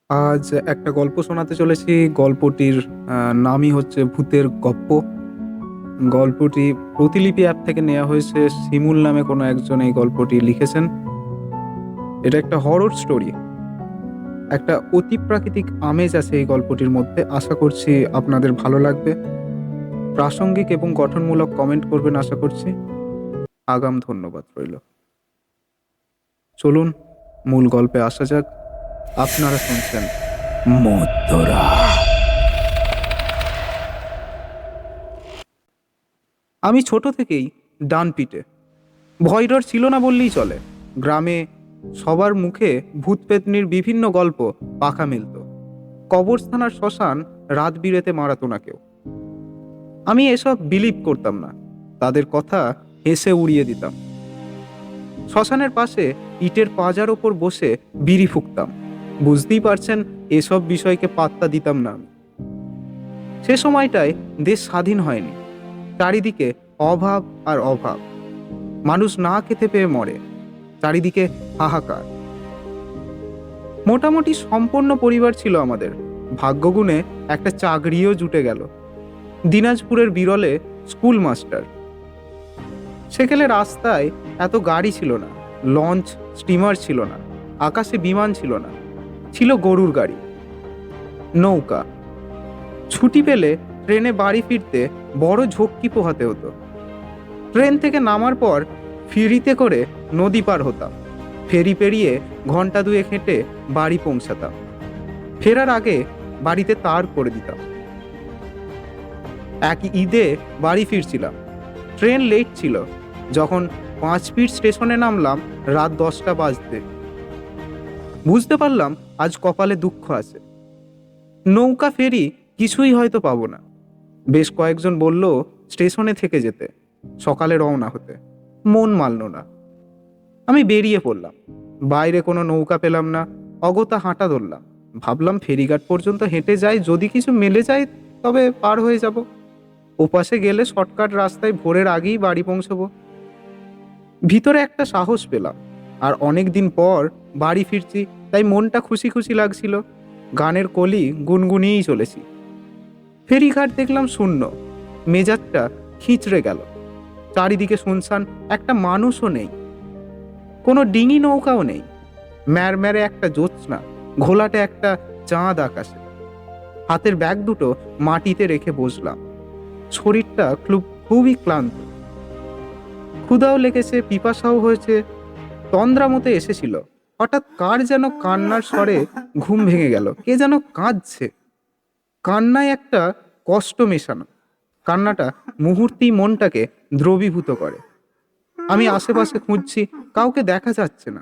আজ একটা গল্প শোনাতে চলেছি। গল্পটির নামই হচ্ছে ভূতের গপ্প। গল্পটি প্রতিলিপি অ্যাপ থেকে নেওয়া হয়েছে। শিমুল নামে কোনো একজন এই গল্পটি লিখেছেন। এটা একটা হরর স্টোরি। একটা অতিপ্রাকৃতিক আমেজ আছে এই গল্পটির মধ্যে। আশা করছি আপনাদের ভালো লাগবে। প্রাসঙ্গিক এবং গঠনমূলক কমেন্ট করবেন আশা করছি। আগাম ধন্যবাদ রইল। চলুন মূল গল্পে আসা যাক। আপনারা শুনছেন মধ্যরা। আমি ছোট থেকেই ডান পিটে। ভয় ডর ছিল না বললেই চলে। গ্রামে সবার মুখে ভূত পেতনির বিভিন্ন গল্প পাখা মেলত। কবরস্থান আর শ্মশান রাত বিরেতে মারাতো না কেউ। আমি এসব বিলিভ করতাম না, তাদের কথা হেসে উড়িয়ে দিতাম। শ্মশানের পাশে ইটের পাজার ওপর বসে বিড়ি ফুঁকতাম। বুঝতেই পারছেন, এসব বিষয়কে পাত্তা দিতাম না আমি। সে সময়টায় দেশ স্বাধীন হয়নি। চারিদিকে অভাব আর অভাব। মানুষ না খেতে পেয়ে মরে। চারিদিকে হাহাকার। মোটামুটি সম্পন্ন পরিবার ছিল আমাদের। ভাগ্যগুণে একটা চাকরিও জুটে গেল। দিনাজপুরের বিরলে স্কুল মাস্টার। সেখানে রাস্তায় এত গাড়ি ছিল না, লঞ্চ স্টিমার ছিল না, আকাশে বিমান ছিল না, ছিল গরুর গাড়ি, নৌকা। ছুটি পেলে ট্রেনে বাড়ি ফিরতে বড় ঝক্কি পোহাতে হতো। ট্রেন থেকে নামার পর ফেরিতে করে নদী পার হতাম। ফেরি পেরিয়ে ঘন্টা দুয়েক হেঁটে বাড়ি পৌঁছাতাম। ফেরার আগে বাড়িতে তার করে দিতাম। এক ঈদে বাড়ি ফিরছিলাম। ট্রেন লেট ছিল। যখন 5 ফিট স্টেশনে নামলাম রাত 10টা বাজতে। বুঝতে পারলাম আজ কপালে দুঃখ আছে। নৌকা ফেরি কিছুই হয়তো পাবো না। বেশ কয়েকজন বলল স্টেশনে থেকে যেতে, সকালে রওনা হতে। মন মানল না। আমি বেরিয়ে পড়লাম। বাইরে কোনো নৌকা পেলাম না। অগত্যা হাঁটা ধরলাম। ভাবলাম ফেরিঘাট পর্যন্ত হেঁটে যাই, যদি কিছু মেলে যায় তবে পার হয়ে যাব। ওপাশে গেলে শর্টকাট রাস্তায় ভোরের আগেই বাড়ি পৌঁছবো। ভিতরে একটা সাহস পেলাম। আর অনেক দিন পর বাড়ি ফিরছি, তাই মনটা খুশি খুশি লাগছিল। গানের কলি গুনগুনিয়েই চলেছি। ফেরিঘাট দেখলাম শূন্য। মেজাজটা খিঁচড়ে গেল। চারিদিকে শুনশান, একটা মানুষও নেই। কোনো ডিঙি নৌকাও নেই। ম্যারম্যারে একটা জ্যোৎস্না, ঘোলাটে একটা চাঁদ আকাশে। হাতের ব্যাগ দুটো মাটিতে রেখে বসলাম। শরীরটা খুবই ক্লান্ত। ক্ষুধাও লেগেছে, পিপাসাও হয়েছে। তন্দ্রা মতে এসেছিল। হঠাৎ কার যেন কান্নার স্বরে ঘুম ভেঙে গেল। কে যেন কাঁদছে। কান্নায় একটা কষ্ট মেশানো। কান্নাটা মুহূর্তেই মনটাকে দ্রবীভূত করে। আমি আশেপাশে খুঁজছি, কাউকে দেখা যাচ্ছে না।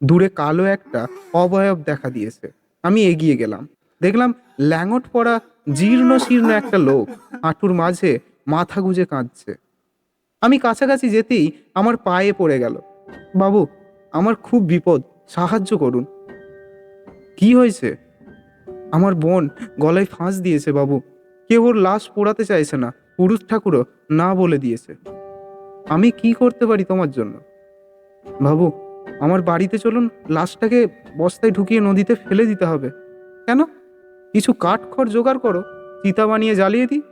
দূরে কালো একটা অবয়ব দেখা দিয়েছে। আমি এগিয়ে গেলাম। দেখলাম ল্যাঙট পরা জীর্ণ শীর্ণ একটা লোক হাঁটুর মাঝে মাথা গুজে কাঁদছে। আমি কাছাকাছি যেতেই আমার পায়ে পড়ে গেল। বাবু, আমার খুব বিপদ, সাহায্য করুন। কি হয়েছে? আমার বোন গলায় ফাঁস দিয়েছে বাবু। কেউ ওর লাশ পোড়াতে চাইছে না। পুরুষ ঠাকুরও না বলে দিয়েছে। আমি কি করতে পারি তোমার জন্য? বাবু, আমার বাড়িতে চলুন, লাশটাকে বস্তায় ঢুকিয়ে নদীতে ফেলে দিতে হবে। কেন? কিছু কাঠ খড় জোগাড় করো, চিতা বানিয়ে জ্বালিয়ে দিই।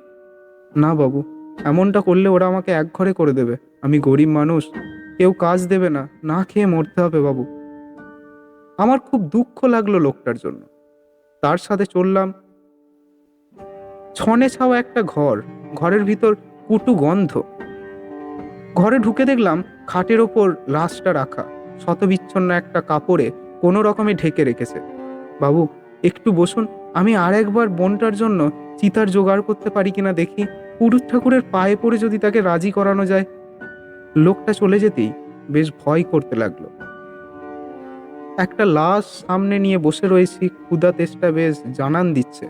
না বাবু, এমনটা করলে ওরা আমাকে একঘরে করে দেবে। আমি গরিব মানুষ, কেউ কাজ দেবে না, না খেয়ে মরতে হবে বাবু। আমার খুব দুঃখ লাগলো লোকটার জন্য। তার সাথে চললাম। ছনে ছাওয়া একটা ঘর। ঘরের ভিতর কুটু গন্ধ। ঘরে ঢুকে দেখলাম খাটের ওপর লাশটা রাখা। শতবিচ্ছন্ন একটা কাপড়ে কোনো রকমে ঢেকে রেখেছে। বাবু, একটু বসুন, আমি আর একবার বোনটার জন্য চিতার জোগাড় করতে পারি কিনা দেখি। পুরুষ ঠাকুরের পায়ে পড়ে যদি তাকে রাজি করানো যায়। লোকটা চলে যেতেই বেশ ভয় করতে লাগলো। একটা লাশ সামনে নিয়ে বসে রয়েছি। ক্ষুধা তেষ্টা বেশ জানান দিচ্ছে।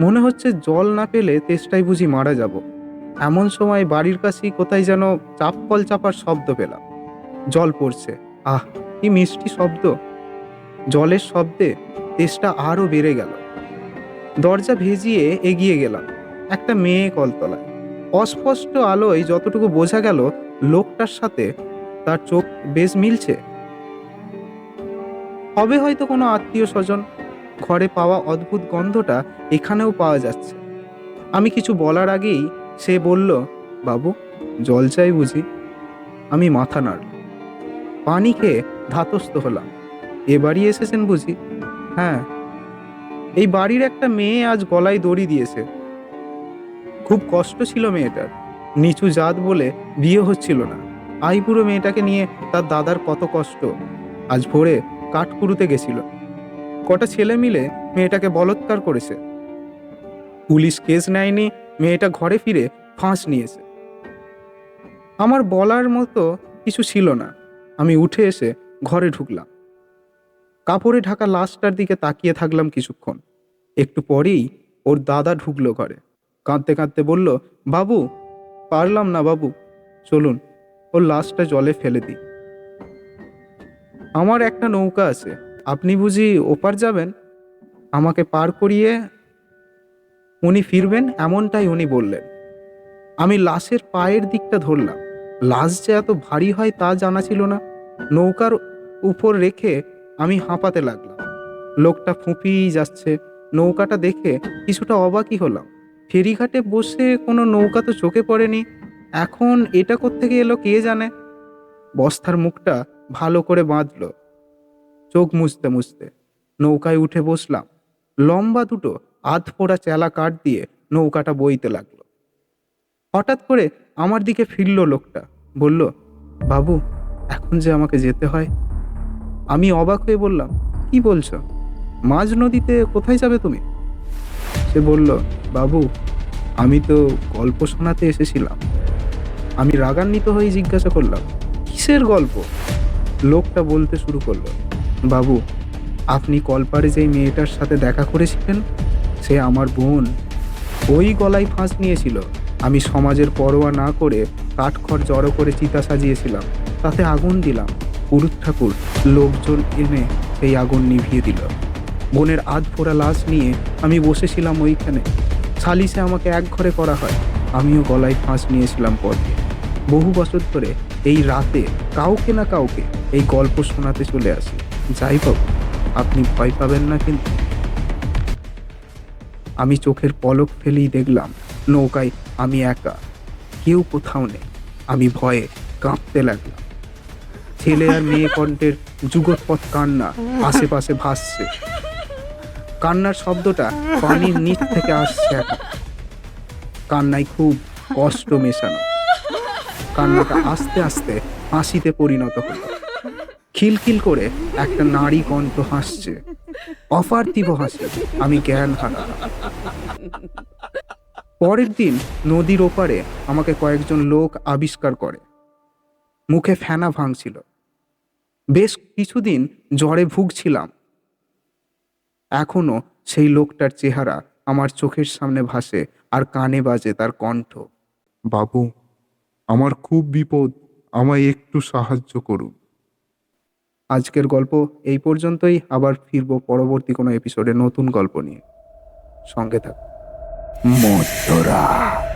মনে হচ্ছে জল না পেলে তেষ্টায় বুঝি মারা যাব। এমন সময় বাড়ির কাছেই কোথায় যেন চাপকল চাপার শব্দ পেলাম। জল পড়ছে। আহ, কি মিষ্টি শব্দ! জলের শব্দে তেষ্টা আরো বেড়ে গেল। দরজা ভেজিয়ে এগিয়ে গেলাম। একটা মেয়ে কলতলায়। অস্পষ্ট আলোয় যতটুকু বোঝা গেল, লোকটার সাথে তার চোখ বেশ মিলছে। হবে হয়তো কোনো আত্মীয় স্বজন। ঘরে পাওয়া অদ্ভুত গন্ধটা এখানেও পাওয়া যাচ্ছে। আমি কিছু বলার আগেই সে বলল, বাবু জল চাই বুঝি? আমি মাথা নাড়লাম। পানি খেয়ে ধাতস্থ হলাম। এ বাড়ি এসেছেন বুঝি? হ্যাঁ। এই বাড়ির একটা মেয়ে আজ গলায় দড়ি দিয়েছে। খুব কষ্ট ছিল মেয়েটার। নিচু জাত বলে বিয়ে হচ্ছিল না। আইবুড়ো মেয়েটাকে নিয়ে তার দাদার কত কষ্ট। আজ ভোরে কাঠকুড়ুতে গেছিল। কটা ছেলে মিলে মেয়েটাকে বলৎকার করেছে। পুলিশ কেস নেয়নি, মেয়েটা ঘরে ফিরে ফাঁস নিয়েছে। আমার বলার মতো কিছু ছিল না। আমি উঠে এসে ঘরে ঢুকলাম। কাপড়ে ঢাকা লাশটার দিকে তাকিয়ে থাকলাম কিছুক্ষণ। একটু পরেই ওর দাদা ঢুকলো ঘরে। কাঁদতে কাঁদতে বলল, বাবু পারলাম না বাবু, চলুন ওর লাশটা জলে ফেলে দিই। আমার একটা নৌকা আছে, আপনি বুঝি ওপার যাবেন? আমাকে পার করিয়ে উনি ফিরবেন এমনটাই উনি বললেন। আমি লাশের পায়ের দিকটা ধরলাম। লাশ যে এত ভারী হয় তা জানা ছিল না। নৌকার উপর রেখে আমি হাঁপাতে লাগলাম। লোকটা ফুঁপিয়েই যাচ্ছে। নৌকাটা দেখে কিছুটা অবাকই হলাম। ফেরিঘাটে বসে কোনো নৌকা তো চোখে পড়েনি। এখন এটা কোত্থেকে এলো কে জানে। বস্তার মুখটা ভালো করে বাঁধলো। চোখ মুছতে মুছতে নৌকায় উঠে বসলাম। লম্বা দুটো আধপোড়া চেলা কাঠ দিয়ে নৌকাটা বইতে লাগলো। হঠাৎ করে আমার দিকে ফিরল লোকটা, বলল, বাবু এখন যে আমাকে যেতে হয়। আমি অবাক হয়ে বললাম, কি বলছো? মাঝ নদীতে কোথায় যাবে তুমি? সে বলল, বাবু আমি তো গল্প শোনাতে এসেছিলাম। আমি রাগান্বিত হয়ে জিজ্ঞাসা করলাম, কিসের গল্প? লোকটা বলতে শুরু করলো, বাবু আপনি কলপারে যেই মেয়েটার সাথে দেখা করেছিলেন সে আমার বোন। ওই গলায় ফাঁস নিয়েছিল। আমি সমাজের পরোয়া না করে কাঠখড় জড়ো করে চিতা সাজিয়েছিলাম, তাতে আগুন দিলাম। পুরুত ঠাকুর লোকজন এনে সেই আগুন নিভিয়ে দিল। বোনের আধপোড়া লাশ নিয়ে আমি বসেছিলাম ওইখানে। সালিশে আমাকে এক ঘরে করা হয়। আমিও গলায় ফাঁস নিয়েছিলাম পথে। বহু বছর ধরে এই রাতে কাউকে না কাউকে এই গল্প শোনাতে চলে আসি। যাই হোক, আপনি ভয় পাবেন না কিন্তু। আমি চোখের পলক ফেলেই দেখলাম নৌকায় আমি একা, কেউ কোথাও নেই। আমি ভয়ে কাঁপতে লাগলাম। ছেলে আর মেয়ে কণ্ঠের যুগৎপৎ কান্না আশেপাশে ভাসছে। কান্নার শব্দটা পানির নিচ থেকে আসছে একা। কান্নায় খুব কষ্ট মেশানো। কান্নাটা আস্তে আস্তে হাসিতে পরিণত হলো। খিলখিল করে একটা নারী কণ্ঠ হাসছে, অপার্থিব হাসি। আমি জ্ঞান হারালাম। পরের দিন নদীর ওপারে আমাকে কয়েকজন লোক আবিষ্কার করে। মুখে ফেনা ভাঙছিল। বেশ কিছুদিন জ্বরে ভুগছিলাম। এখনো সেই লোকটার চেহারা আমার চোখের সামনে ভাসে আর কানে বাজে তার কণ্ঠ। বাবু আমার খুব বিপদ, আমায় একটু সাহায্য করুন। আজকের গল্প এই পর্যন্তই। আবার ফিরবো পরবর্তী কোনো এপিসোডে নতুন গল্প নিয়ে। সঙ্গে থাকুন। মধ্যরাত।